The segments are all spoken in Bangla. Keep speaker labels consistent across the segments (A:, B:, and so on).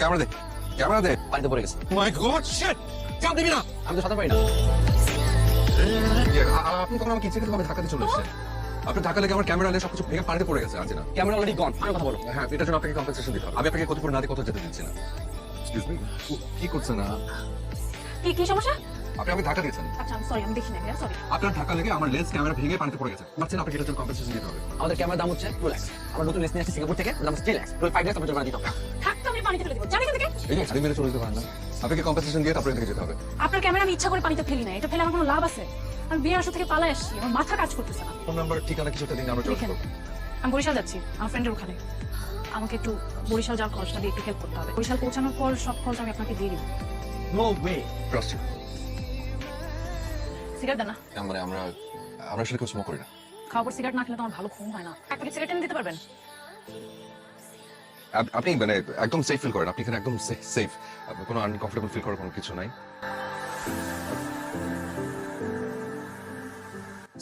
A: ক্যামেরা দে, ক্যামেরা দে।
B: পানিতে পড়ে গেছে।
A: মাই গড, শিট! চাপ দিবি না।
B: আমি তো সাঁতার পারি না।
A: আপনি তখন আমাকে ইচ্ছাকৃতভাবে ধাক্কাতে চলে এসেছেন। আপনি ধাক্কা লেগে আমার ক্যামেরা নিয়ে সবকিছু ভেঙে পানিতে পড়ে গেছে, আছে না?
B: ক্যামেরা অলরেডি গন, আর কথা বলো।
A: হ্যাঁ, এটার জন্য আপনাকে কম্পেনসেশন দিতে হবে। আমি আপনাকে কোথাও না দিয়ে কোথাও যেতে দিচ্ছি না। এক্সকিউজ মি, কি করছেন না?
C: কি সমস্যা?
A: আপনি আমাকে ধাক্কা দিয়েছেন।
C: আচ্ছা আমি সরি, আমি দেখি না, সরি।
A: আপনার ধাক্কা লেগে আমার লেন্স ক্যামেরা ভেঙে পানিতে পড়ে গেছে। পারছেন আপনাকে এটার জন্য কম্পেনসেশন দিতে হবে।
B: আমাদের ক্যামেরার দাম হচ্ছে 2 লাখ। আমরা নতুন লেন্স নিয়ে আসছি সিঙ্গাপুর থেকে, দাম 3 লাখ। 5 লাখ আপনার জন্য দিতে হবে।
C: থাক তো, আমি পানিতে ফেলে দেবো। জানি থেকে
A: এই যে ছাড়ি মেরে চলে যেতে পারেন না। আপনাকে কম্পেনসেশন দিয়ে তারপরে এখানে যেতে হবে।
C: আপনার ক্যামেরা আমি ইচ্ছা করে পানিতে ফেলি না, এটা ফেলে আমার কোনো লাভ আছে? আমি বিয়ের আসর থেকে পালাই আসছি, আমার মাথা কাজ করতেছে না।
A: ফোন নাম্বার, ঠিকানা কিছু একটা দিন আমরা চলে
C: লিখেন।
A: আসবো।
C: আমি বরিশাল যাচ্ছি আমার ফ্রেন্ডের ওখানে, আমাকে একটু বরিশাল যাওয়ার খরচটা দিয়ে একটু হেল্প করতে হবে। বরিশাল পৌঁছানোর পর সব খরচ আমি আপনাকে দিয়ে দিব।
B: No way.
A: Trust you.
C: Cigarette দেন না।
A: মানে আমরা আসলে কেউ স্মোক করি না।
C: খাওয়ার পর সিগারেট না খেলে তো আমার ভালো ঘুম হয় না। এক প্যাকেট সিগারেট এনে দিতে পারবেন?
A: আপনি মানে একদম সেফ ফিল করেন, আপনি এখানে একদম সেফ, কোনো আনকমফোর্টেবল ফিল করার কোনো কিছু নাই।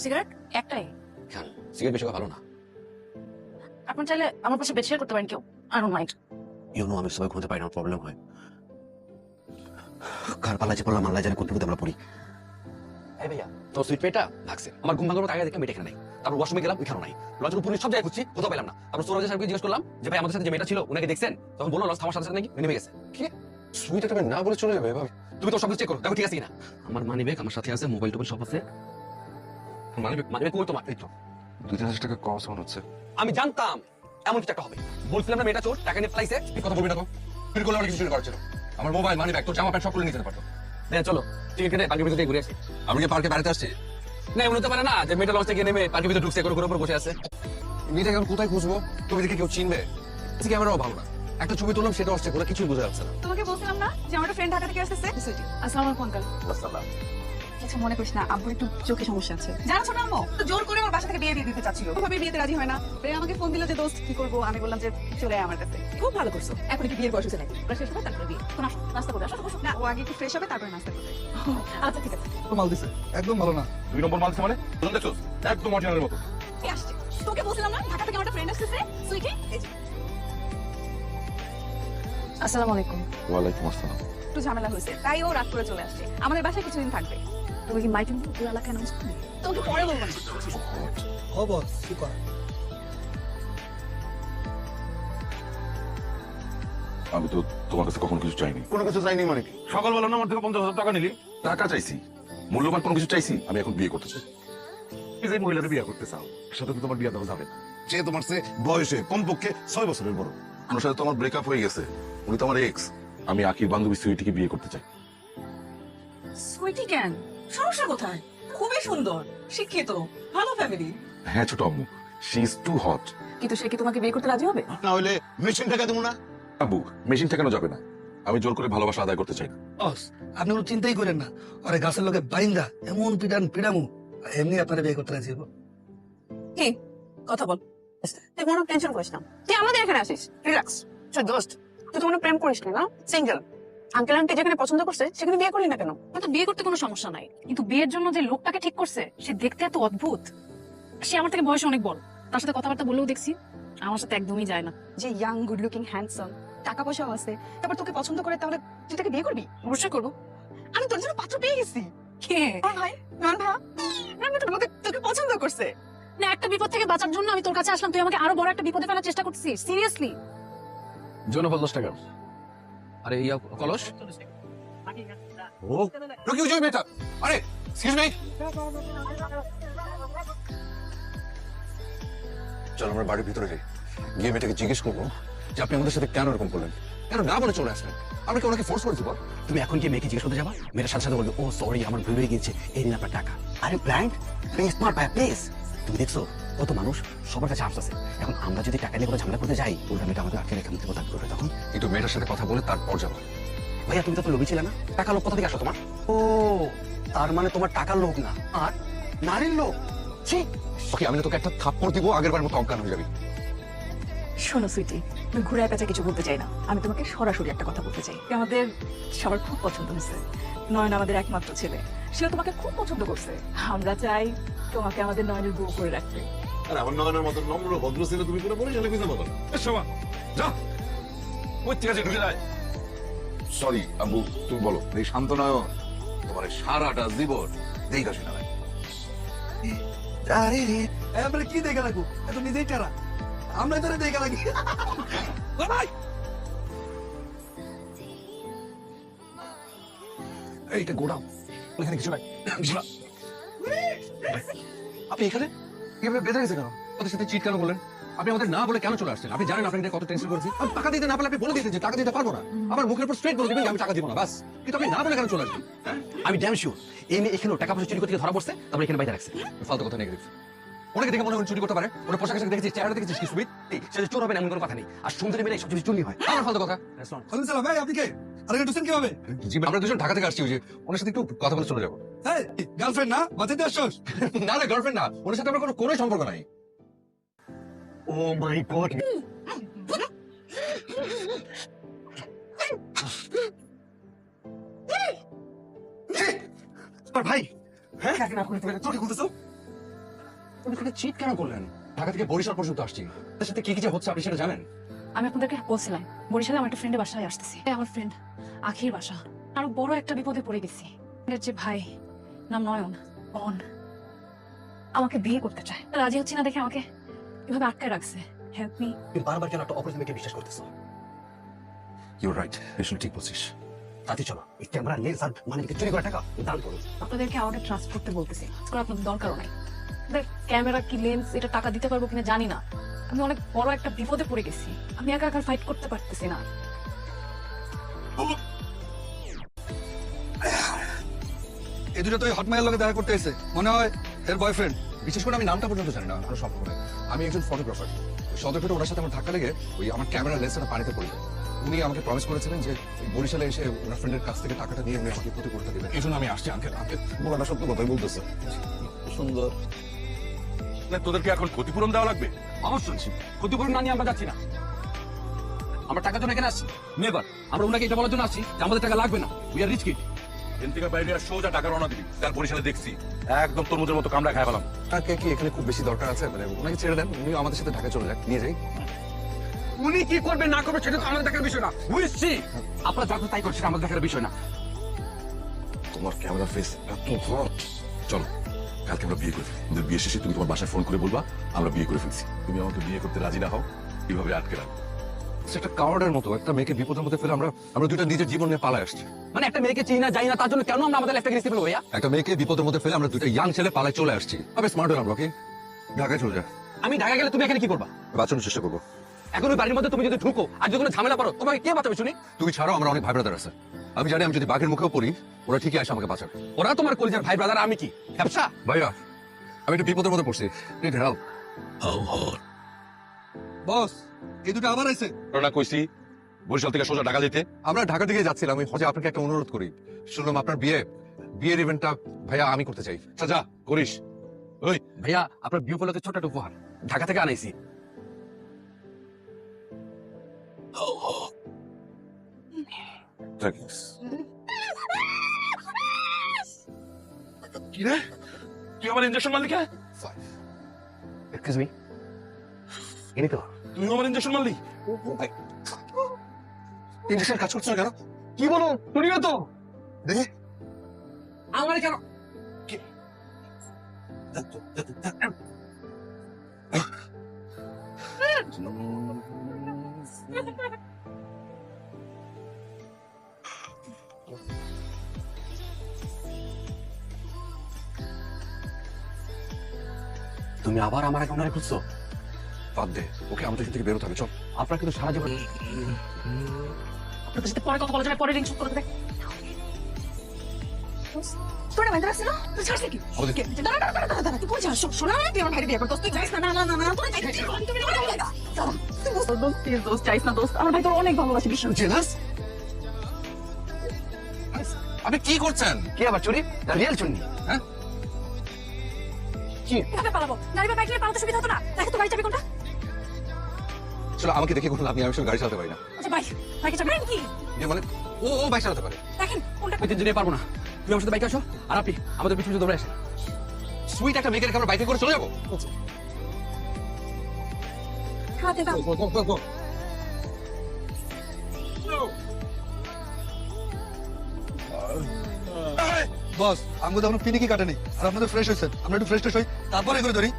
C: সিগারেট একটাই?
B: খান, সিগারেট বেশি ভালো না।
C: আপনি চাইলে আমার পাশে বেড শেয়ার করতে পারেন, কেউ I don't mind.
B: You know আমি সবাই ঘুমোতে পারি না, প্রবলেম হয়। কার পাল্লা যে পড়লাম আল্লাহ জানে কোন টুকুতে আমরা পড়ি। এই ভাইয়া, তোর সুইট পেটা ভাগছে। আমার ঘুম ভাঙার আগে দেখে মেয়েটা এখানে নাই। তারপর ওয়াশরুমে গেলাম, ওইখানে নাই। লঞ্চের উপরে সব জায়গায় খুঁজছি, কোথাও পেলাম না। তারপর সুরাজ সাহেবকে জিজ্ঞেস করলাম যে ভাই আমাদের সাথে যে মেয়েটা ছিল উনাকে দেখছেন? তখন বললো লঞ্চ থামার সাথে সাথে নাকি নেমে গেছে।
A: কি সুইট একটা না বলে চলে যাবে এভাবে?
B: তুমি তো সব চেক করো, দেখো ঠিক আছে কিনা। আমার মানি ব্যাগ আমার সাথে আছে, মোবাইল টোবাইল সব আছে।
A: মানে
B: মানি ব্যাগ কই তোমার? এই তো
A: 2,000 টাকা কস মনে হচ্ছে।
B: আমি জানতাম এমন কিছু একটা হবে। বলছিলাম না মেয়েটা চোর, টাকা নিয়ে পালাইছে।
A: এই কথা বলবি না তো। ফির করলে অনেক কিছু চুরি করার ছিল। আমার মোবাইল, মানি ব্যাগ, তোর জামা প্যান্ট সব খুলে নিয়ে যেতে পারতো।
B: দেন চলো টিকিট কেটে পার্কের ভিতরে ঘুরে আসি।
A: আমি কি পার্কে বেড়াতে আসছি?
B: না এমন হতে পারে না যে মেয়েটা লঞ্চ থেকে নেমে পার্কের ভিতরে ঢুকছে, করে উপর বসে আছে।
A: মেয়েটাকে আমি কোথায় খুঁজবো? তুমি দেখে কেউ চিনবে? ক্যামেরাও ভালো না, একটা ছবি তুললাম সেটা আসছে, কোনো কিছুই বোঝা যাচ্ছে না।
C: তোমাকে বলছিলাম না যে আমার ফ্রেন্ড ঢাকা থেকে আসতেছে। আসসালামু আলাইকুম আঙ্কেল। কিছু মনে করিস না, আব্বুর একটু চোখে সমস্যা আছে। জানো ছোট আম্মু তো জোর করে আমার বাসা থেকে বিয়ে দিয়ে দিতে চাচ্ছিল, ওভাবে বিয়েতে রাজি হয় না। প্রিয়া আমাকে ফোন দিল যে দোস্ত কি করবো, আমি বললাম যে চলে আয় আমার কাছে। খুব ভালো করছো, এখন কি বিয়ের বয়স হয়েছে নাকি? শেষ হবে তারপরে বিয়ে। তো নাস্তা করবে, আসো বসো। না ও আগে একটু ফ্রেশ হবে তারপরে নাস্তা করবে। আচ্ছা ঠিক আছে।
D: মাল দিছে একদম ভালো না।
A: 2 নম্বর মাল মানে বুঝতে দেখছো একদম অরিজিনালের মতো।
C: কে আসছে? তোকে বলছিলাম না ঢাকা থেকে আমার ফ্রেন্ড আসতেছে, সুইটি। আসসালামু আলাইকুম।
A: ওয়ালাইকুম আসসালাম।
C: একটু ঝামেলা হয়েছে তাই ও রাত করে চলে আসছে। আমাদের বাসায় কিছুদিন থাকবে। তুমি কি মাইকিং পুরো এলাকায় নামাজ পড়বে? তোকে পরে বলবো না।
D: ও বস কি কর?
A: আমি তো তোমার কাছে কখনো কিছু চাইনি।
E: কোনো কিছু চাইনি মানে কি? সকালবেলা না আমার থেকে 50,000 টাকা নিলি।
A: টাকা চাইছি, মূল্যবান কোনো কিছু চাইছি? আমি এখন বিয়ে করতে চাই।
E: এই যে মহিলাটা বিয়ে করতে চাও, এর সাথে তো তোমার বিয়ে দেওয়া যাবে না। সে তোমার চেয়ে বয়সে কমপক্ষে 6 বছরের বড়।
A: ওনার সাথে তো আমার ব্রেকআপ হয়ে গেছে, উনি তো আমার এক্স। আমি আকির বান্ধবী সুইটিকে বিয়ে করতে চাই।
F: সুইটি কেন? সমস্যা কোথায়? খুবই সুন্দর, শিক্ষিত, ভালো ফ্যামিলি।
A: হ্যাঁ ছোট আম্মু, শি ইজ টু হট।
F: কিন্তু সে কি তোমাকে বিয়ে করতে রাজি হবে?
E: না হলে মেশিন টাকা দেবো না।
A: আব্বু, মেশিন ঠেকানো যাবে না। আমি জোর করে ভালোবাসা আদায় করতে চাই না।
D: বস আপনি কোনো চিন্তাই করেন না, আরে গাছের লোকে বাইন্দা এমন পিডামু এমনি আপনারা বিয়ে করতে রাজি হবো।
F: কি কথা বল, তুই কোনো টেনশন করিস না, তুই আমাদের এখানে আসিস, রিল্যাক্স। আচ্ছা দোস্ত, তুই তো কোনো প্রেম করিস না, সিঙ্গেল। আঙ্কেল আন্টি যেখানে পছন্দ করছে সেখানে বিয়ে করলি না কেন?
C: তো বিয়ে করতে কোনো সমস্যা নাই, কিন্তু বিয়ের জন্য যে লোকটাকে ঠিক করছে সে দেখতে এত অদ্ভুত। সে আমার থেকে বয়সে অনেক বড়, তার সাথে কথাবার্তা বলেও দেখছি, আমার সাথে একদমই যায় না।
F: যে ইয়াং, গুড লুকিং, হ্যান্ডসাম, টাকা পয়সাও আছে, তারপর তোকে পছন্দ করে, তাহলে তুই তাকে বিয়ে করবি?
C: অবশ্যই করবো।
F: আমি তোর জন্য পাত্র পেয়ে গেছি।
C: কে?
F: ভাই নন ভাই, আমি তোকে পছন্দ করছে।
C: না, একটা বিপদ থেকে বাঁচার জন্য আমি তোর কাছে আসলাম, তুই আমাকে আরো বড় একটা বিপদে ফেলার চেষ্টা করছিস? সিরিয়াসলি?
B: জনফল 10 টাকা। আরে ইয়া কলস
A: ও রকি ওই মেয়েটা, আরে এক্সকিউজ মি। চল আমরা বাড়ির ভিতরে যাই, গিয়ে মেয়েটাকে জিজ্ঞেস করবো যে আপনি আমাদের সাথে কেন এরকম করলেন, কেন না বলে চলে আসলেন? আমরা কি ওনাকে ফোর্স করেছি? বল।
B: তুমি এখন কি মেয়েকে জিজ্ঞেস করতে যাবা? মেয়েটার সাথে সাথে বলবে ও সরি আমার ভুল হয়ে গিয়েছে, এই নিন আপনার টাকা। আরে brand please not buy please. তুমি দেখছো কত মানুষ, সবার কাছে আফসোস আছে। এখন আমরা যদি টাকা নিয়ে কোনো ঝামেলা করতে যাই, ওরা মেয়েটা আমাদের আটকে রেখে কথা করবে তখন।
A: কিন্তু মেয়েটার সাথে কথা বলে তারপর যাবো।
B: ভাইয়া তুমি তো লোভী ছিলে না? টাকা লোক কোথা থেকে আসো তোমার? ও তার মানে তোমার টাকার লোভ না, আর নারীর লোভ। ছি।
A: ওকে, আমি না তোকে একটা থাপ্পড় দিব, আগের বার মতো অজ্ঞান হয়ে যাবি।
F: শোনো সুইটি, তুমি ঘুরে পেঁচা কিছু বলতে চাই না, আমি তোমাকে সরাসরি একটা কথা বলতে চাই। আমাদের সবার খুব পছন্দ হয়েছে, নয়ন আমাদের একমাত্র ছেলে, সেও তোমাকে খুব পছন্দ করছে। আমরা চাই তোমাকে আমাদের নয়নের বউ করে রাখতে।
E: আর আমার নয়নের মতো নম্র ভদ্র ছেলে তুমি করে বলে চলে বুঝতে পারো।
A: যা, ওই ঠিক আছে ঢুকে যায়।
E: সরি আব্বু, তুমি বলো। এই শান্তনায়ন তোমার এই সারাটা জীবন দেখা শোনা নাই।
D: আমরা কি দেখে রাখবো, এত নিজেই টারা, আমরা তোরা দেখে রাখি।
A: এইটা গোডাউন, এখানে কিছু নাই। আপনি এখানে কিভাবে বেঁধে গেছে কেন? ওদের সাথে চিট কেন বললেন? আপনি আমাদের না বলে কেন চলে আসছেন? আপনি জানেন আপনাকে কত টেনশন করেছি। আমি টাকা দিতে না পারলে আপনি বলে দিতেন যে টাকা দিতে পারবো না। আমার মুখের উপর স্ট্রেট বলে দিবেন যে আমি টাকা দিব না, বাস। কিন্তু আপনি না বলে কেন চলে আসবেন?
B: আমি ড্যাম শিওর এই মেয়ে এখানেও টাকা পয়সা চুরি করতে গিয়ে ধরা পড়ছে, তারপর এখানে বাইরে রাখছে।
A: ফালতু কথা নেগেটিভ। ওনাকে দেখে মনে হয় উনি চুরি করতে পারে। ওনার পোশাক আশাক দেখেছিস, চেহারা দেখেছিস কি সুবিধ?
B: সে যে চোর হবে না এমন কোনো কথা নেই। আর সুন্দরী মেয়ে সব কিছু চুরি হয়।
A: আমার ফালতু কথা।
D: ওয়ালাইকুম সালাম ভাই, আপনি কে? আর এটা ঢুকছেন কিভাবে?
A: জি, আমরা দুজন ঢাকা থেকে আসছি, ওই যে ওনার সাথে একটু কথা বলে চলে যাবো।
D: হ্যাঁ, গার্লফ্রেন্ড না, বাঁচাতে আসছস?
A: না না, গার্লফ্রেন্ড না, ওনার সাথে আমার কোনো সম্পর্ক নাই।
B: ও মাই গড,
A: ভাই, হ্যাঁ না করে তুমি চোখে খুলতেছো? তুমি এখানে চিট কেন করলেন? ঢাকা থেকে বরিশাল পর্যন্ত আসছি, তার সাথে কি কি যে হচ্ছে আপনি সেটা জানেন?
F: আমি আপনাদেরকে বলছিলাম বরিশালে আমার একটা ফ্রেন্ডের বাসায় আসতেছি। আমার ফ্রেন্ড আখির বাসা। আরো বড় একটা বিপদে পড়ে গেছি। এর যে ভাই, নাম নয়ন, বোন আমাকে বিয়ে করতে চায়, রাজি হচ্ছে না দেখে আমাকে এভাবে আটকায় রাখছে। Help me.
B: তুমি বারবার কেন একটা অপরিচিত মেয়েকে বিশ্বাস করতেছো?
A: ইউর রাইট, আসলে ঠিক বলছিস।
B: তাতে চলো এই ক্যামেরা লেন্স আর মানে চুরি করা টাকা দান করো।
F: আপনাদেরকে আমাকে ট্রাস্ট করতে বলতেছি, আজকাল আপনাদের দরকারও নাই। ক্যামেরা কি লেন্স এটা টাকা দিতে পারবো কিনা জানি না। আমি অনেক বড় একটা বিপদে পড়ে গেছি। আমি একা একা ফাইট করতে পারতেছি না।
D: এই দুটো তো হটমাইয়ের লগে দেখা করতে এসে, মনে হয় এর বয়ফ্রেন্ড।
A: বিশেষ করে আমি নামটা পর্যন্ত জানি না, আরো সম্ভব নয়। আমি একজন ফটোগ্রাফার। সদরঘাটে ওনার সাথে আমার ধাক্কা লেগে ওই আমার ক্যামেরা লেন্সটা পানিতে পড়ে যায়। উনি আমাকে প্রমিস করেছিলেন যে ওই বরিশালে এসে ওনার ফ্রেন্ডের কাছ থেকে টাকাটা নিয়ে উনি আমাকে ক্ষতিপূরণটা দেবেন। এই জন্য আমি আসছি। আঙ্কেল, আঙ্কেল বলাটা সত্য কথাই বলতেছে।
B: সুন্দর।
E: তোদেরকে এখন ক্ষতিপূরণ দেওয়া লাগবে?
B: অবশ্যই ক্ষতিপূরণ না নিয়ে আমরা যাচ্ছি না। আমরা টাকার জন্য এখানে আসছি, নেবার। আমরা ওনাকে এটা বলার জন্য আসছি যে আমাদের টাকা লাগবে না। We are rich kid.
E: এখান থেকে বাইরে আর সোজা টাকা রওনা দিবি। তার বরিশালে দেখছি একদম তরমুজের মতো কামড়া খাই পেলাম।
A: তাকে কি এখানে খুব বেশি দরকার আছে? মানে ওনাকে ছেড়ে দেন, উনি আমাদের সাথে ঢাকা চলে যাক, নিয়ে যাই।
B: উনি কি করবে না করবে সেটা তো আমাদের দেখার বিষয় না। বুঝছি আপনারা যখন তাই করছেন আমাদের দেখার বিষয় না।
E: তোমার ক্যামেরা ফেস এত হট। চলো কালকে আমরা বিয়ে করে ফেলি। আমাদের বিয়ে শেষে তুমি তোমার বাসায় ফোন করে বলবা আমরা বিয়ে করে ফেলছি। তুমি আমাকে বিয়ে করতে রাজি না হও, কিভাবে আটকে রাখবো?
A: সেটা কাওয়ার্ডের মতো একটা মেয়েকে বিপদের মধ্যে ফেলে আমরা দুইটা নিজের জীবন নিয়ে পালায় আসছি।
B: মানে একটা মেয়েকে চিনি না যাই না তার জন্য কেন আমরা আমাদের লাইফটাকে রিস্ক নেবো ভাইয়া?
A: একটা মেয়েকে বিপদের মধ্যে ফেলে আমরা দুইটা ইয়াং ছেলে পালায় চলে আসছি। আমি স্মার্ট হলাম, রকি ঢাকায় চলে যা।
B: আমি ঢাকা গেলে তুমি এখানে কি করবা?
A: বাঁচানোর চেষ্টা করবো।
B: এখন ওই বাড়ির মধ্যে তুমি যদি ঢুকো আর যদি কোনো ঝামেলা করো তোমাকে কে বাঁচাবে শুনি?
A: তুই ছাড়াও আমরা অনেক ভাই ব্রাদার আছে। আমি জানি আমি যদি বাঘের মুখেও পড়ি ওরা ঠিকই আসে আমাকে বাঁচাবে।
B: ওরা তোমার কলিজার ভাই ব্রাদার, আমি কি ব্যবসা?
A: ভাইয়া আমি একটা বিপদের মধ্যে পড়ছি, নিড হেল্প।
D: বস, এই দুটো আবার আইছে।
E: না কইছি বরিশাল থেকে সোজা ঢাকা যেতে।
A: আমরা ঢাকা দিকে যাচ্ছিলাম, আমি হজে আপনাকে একটা অনুরোধ করি। শুনলাম আপনার বিয়ের ইভেন্টটা ভাইয়া আমি করতে চাই।
E: আচ্ছা যা করিস। ওই
B: ভাইয়া আপনার বিয়ে উপলক্ষে ছোট একটা উপহার ঢাকা থেকে আনাইছি।
E: কি রে, তুই আমার ইনজেকশন মারলি কে?
B: এক্সকিউজ মি, ইনি তো?
E: তুই আমার ইনজেকশন মারলি?
A: ইঞ্জেকশন কাজ করছে না কেন?
B: কি বলো তুমিও তো?
A: দেখে
B: আমার কেন? তুমি আবার আমার অ্যাকাউন্টে খুঁজছো?
A: বাদ দে, ওকে আমাদের এখান থেকে বেরোতে হবে, চল।
B: আপনার কিন্তু সারা জীবন
F: আপনাদের সাথে পরে কথা বলা যাবে, পরে রিং শুট করে দেবে। তোর না বাইরে আসছিল, তুই ছাড়ছে কি?
A: আমাদের
F: দাঁড়া দাঁড়া দাঁড়া দাঁড়া, তুই কোন যাস? শোনা না, তুই আমার ভাইরে বিয়ে কর। দোস্ত তুই যাইস না, না না না না, তোর যাইস না, তুমি না বলে দাও। দোস্ত প্লিজ, দোস্ত যাইস না দোস্ত, আমার ভাই তোর অনেক ভালোবাসে, বিশ্বাস।
A: জেলাস? আপনি কি করছেন?
B: কি আবার চুরি? রিয়েল চুরি? হ্যাঁ কি?
F: কিভাবে পালাবো? নারী বা বাইক নিয়ে পালাতে সুবিধা হতো না? দেখো তো গাড়ি চাবি কোনটা?
A: আসলে আমাকে দেখে কোনো লাভ নেই, আমি আসলে গাড়ি চালাতে পারি না।
F: আচ্ছা বাইক, বাইকে চাবি কি?
A: যে মানে ও বাইক চালাতে পারে।
F: দেখেন কোনটা?
B: ওই তিনজনে পারবো না। তুমি আমার সাথে বাইকে আসো আর আপনি আমাদের পিছনে পিছনে দৌড়ে আসেন।
A: সুইট একটা মেয়েকে রেখে আমরা বাইকে করে চলে যাবো?
F: হাতে দাও।
D: বস আমাকে তো এখনো পিনিকি কাটেনি আর আপনাদের ফ্রেশ হয়েছে আমরা একটু ফ্রেশ হই তারপরে করে ধরি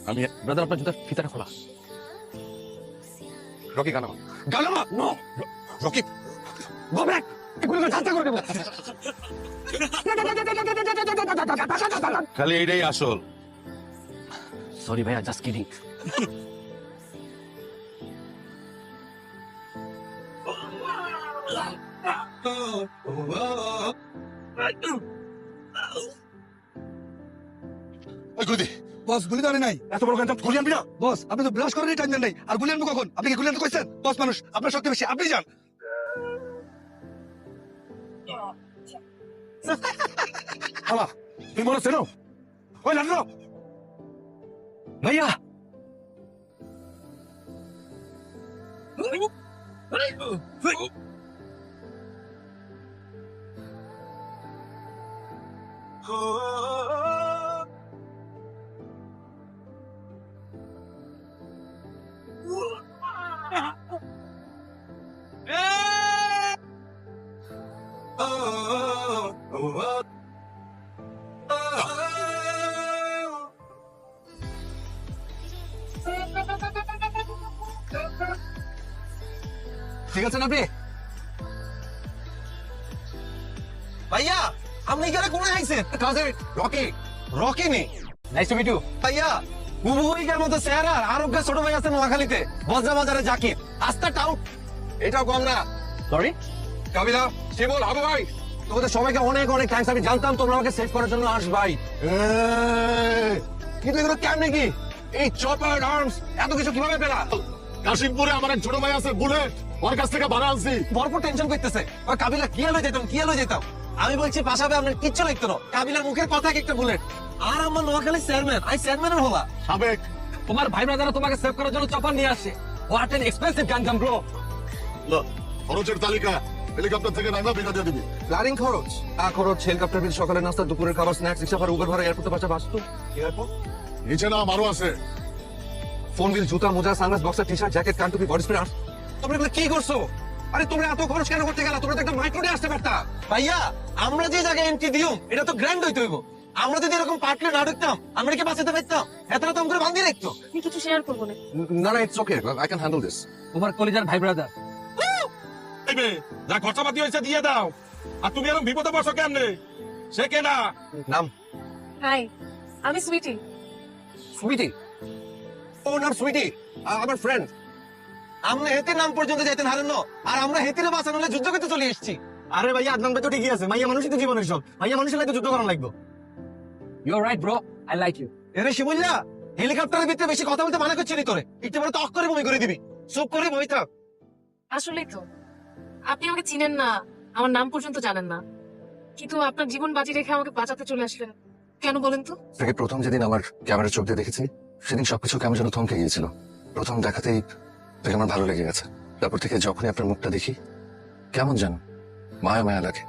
E: আমি
B: ব্রাদার আপনার জুতার ফিতাটা খোলা।
A: রকি গানা
B: গালো নো
A: রকি
B: গো ব্যাক এগুলো ঝাঁটা করে দেবো।
E: খালি এটাই আসল।
B: সরি ভাইয়া, জাস্ট কিডিং।
E: ওই গুদি
D: বস গুলি তো আনে নাই
E: এত বড় গানটা গুলি আনবি না।
D: বস আপনি তো ব্রাশ করেনই টাইম দেন নাই আর গুলি আনবো কখন আপনি কি গুলি আনতে কইছেন বস মানুষ আপনার শক্তি বেশি আপনি যান
E: হালা তুই মনে চেনো ওই লাড্ডু
B: ভাইয়া
A: ঠিক আছে না আপনি?
B: ভাইয়া আপনি এখানে কোন আইছেন?
A: কাজে রকি
B: রকি নি নাইস টু মিট ইউ। ভাইয়া বুবুইকার মতো চেহারা আরবকে ছোট ভাই আছে নোয়াখালীতে বজরা বাজারে জাকির আস্তা টাউন।
A: এটাও কম না।
B: সরি
A: কাবিলা শিবল আবু ভাই
B: তোমাদের সবাইকে অনেক অনেক থ্যাঙ্কস। আমি জানতাম তোমরা আমাকে সেভ করার জন্য আসবাই, কিন্তু এগুলো কেমনে কি এই চপার আর্মস এত কিছু কিভাবে পেলা?
E: কাশিমপুরে আমার এক ছোট ভাই আছে বুলেট, ওর কাছ থেকে বানা আনছি।
B: বরপর টেনশন করতেছে ওই কাবিলা কি হলো যেতাম। আমি বলছি পাশাবে আপনার কিচ্ছু লাগতো না, কাবিলার মুখের কথা একটা বুলেট। আর আমার নোয়াখালী চেয়ারম্যান আই চেয়ারম্যানের হলা
E: সাবেক
B: তোমার ভাই ব্রাদাররা তোমাকে সেভ করার জন্য চপার নিয়ে আসে। হোয়াট এন এক্সপেন্সিভ গান ব্রো।
E: খরচের তালিকা হেলিকপ্টার থেকে নামা বিনা দিয়ে দিবি।
A: প্ল্যানিং খরচ খরচ হেলিকপ্টার বিল সকালের নাস্তা দুপুরের খাবার স্ন্যাক্স রিক্সা ভাড়া উবের ভাড়া এয়ারপোর্টে বাসা বাসতো
E: নিচে না আরো আছে।
A: ফোন বিল জুতা মোজা sunglass boxer T shirt jacket কান টুপি বডি স্প্রে
B: তোমরা এগুলো কি করছো?
A: আরে তোমরা এত খরচ কেন করতে গেলা? তোমরা তো একটা মাইক্রোডে আসতে পারতা।
B: ভাইয়া আমরা যে জায়গায় এন্ট্রি দিও এটা তো গ্র্যান্ড হইতে হইব। আমরা যদি এরকম পাটলে না ঢুকতাম আমরা কি বাঁচাতে পারতাম? এতটা তো করে বাঁধিয়ে রাখতো।
C: আমি কিছু শেয়ার করবো না।
A: না না it's okay I can handle this.
B: তোমার কলিজার ভাই ব্রাদার
E: যা খরচাপাতি হয়েছে দিয়ে দাও। আর তুমি এরকম বিপদে বসো কেমনে? সে কেনা
A: নাম
C: হাই, আমি সুইটি।
A: সুইটি। ও নাম সুইটি, আমার ফ্রেন্ড।
B: আমরা হেতির নাম পর্যন্ত যাইতেন হারেন না, আর আমরা হেতিরে বাঁচানো হলে যুদ্ধ করতে চলে এসেছি। আরে ভাইয়া আদনান ভাই তো ঠিকই আছে, মাইয়া মানুষই তো জীবনের সব, মাইয়া মানুষের লাগে যুদ্ধ করানো লাগবে। You are right bro, I like you. এরে শিবুল্লা হেলিকপ্টারের ভিতরে বেশি কথা বলতে মানা করছি নি তোরে, একটু বড় তক করে বমি করে দিবি। চুপ করে বই থাক।
G: আসলেই তো আপনি আমাকে চিনেন না, আমার নাম পর্যন্ত জানেন না, কিন্তু আপনার জীবন বাজি রেখে আমাকে বাঁচাতে চলে আসলেন কেন বলেন তো?
A: থেকে প্রথম যেদিন আমার ক্যামেরা চোখ দিয়ে দেখেছি সেদিন সবকিছু কেমন যেন থমকে গিয়েছিল। প্রথম দেখাতেই থেকে আমার ভালো লেগে গেছে। তারপর থেকে যখনই আপনার মুখটা দেখি কেমন যেন মায়া মায়া লাগে।